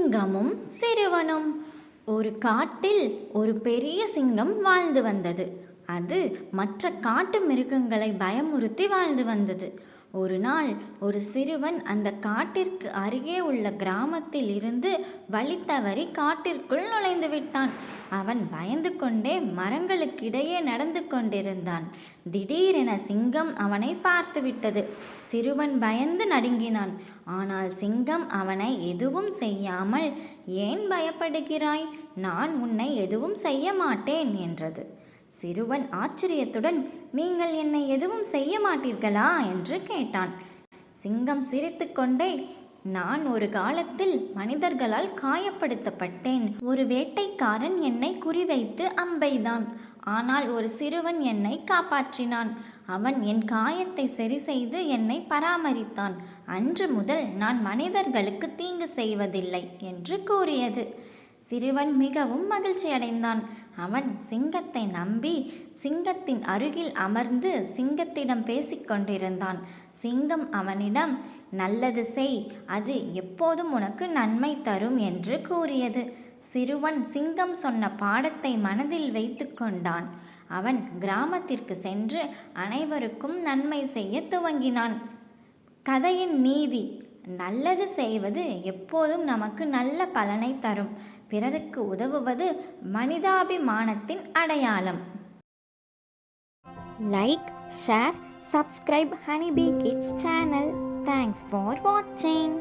சிங்கமும் சிறுவனும். ஒரு காட்டில் ஒரு பெரிய சிங்கம் வாழ்ந்து வந்தது. அது மற்ற காட்டு மிருகங்களை பயமுறுத்தி வாழ்ந்து வந்தது. ஒரு நாள் ஒரு சிறுவன் அந்த காட்டிற்கு அருகே உள்ள கிராமத்தில் இருந்து வழி தவறி காட்டிற்குள் நுழைந்து விட்டான். அவன் பயந்து கொண்டே மரங்களுக்கிடையே நடந்து கொண்டிருந்தான். திடீரென சிங்கம் அவனை பார்த்துவிட்டது. சிறுவன் பயந்து நடுங்கினான். ஆனால் சிங்கம் அவனை எதுவும் செய்யாமல், "ஏன் பயப்படுகிறாய்? நான் உன்னை எதுவும் செய்ய மாட்டேன்" என்றது. சிறுவன் ஆச்சரியத்துடன், "நீங்கள் என்னை எதுவும் செய்ய மாட்டீர்களா?" என்று கேட்டான். சிங்கம் சிரித்துக்கொண்டே, "நான் ஒரு காலத்தில் மனிதர்களால் காயப்படுத்தப்பட்டேன். ஒரு வேட்டைக்காரன் என்னை குறிவைத்து அம்பெய்தான். ஆனால் ஒரு சிறுவன் என்னை காப்பாற்றினான். அவன் என் காயத்தை சரி செய்து என்னை பராமரித்தான். அன்று முதல் நான் மனிதர்களுக்கு தீங்கு செய்வதில்லை" என்று கூறியது. சிறுவன் மிகவும் மகிழ்ச்சியடைந்தான். அவன் சிங்கத்தை நம்பி சிங்கத்தின் அருகில் அமர்ந்து சிங்கத்திடம் பேசிக்கொண்டிருந்தான். சிங்கம் அவனிடம், "நல்லது செய், அது எப்போதும் உனக்கு நன்மை தரும்" என்று கூறியது. சிறுவன் சிங்கம் சொன்ன பாடத்தை மனதில் வைத்து கொண்டான். அவன் கிராமத்திற்கு சென்று அனைவருக்கும் நன்மை செய்ய துவங்கினான். கதையின் நீதி: நல்லது செய்வது எப்போதும் நமக்கு நல்ல பலனை தரும். பிறருக்கு உதவுவது மனிதாபிமானத்தின் அடையாளம். Like, share, subscribe Honeybee Kids channel. Thanks for watching.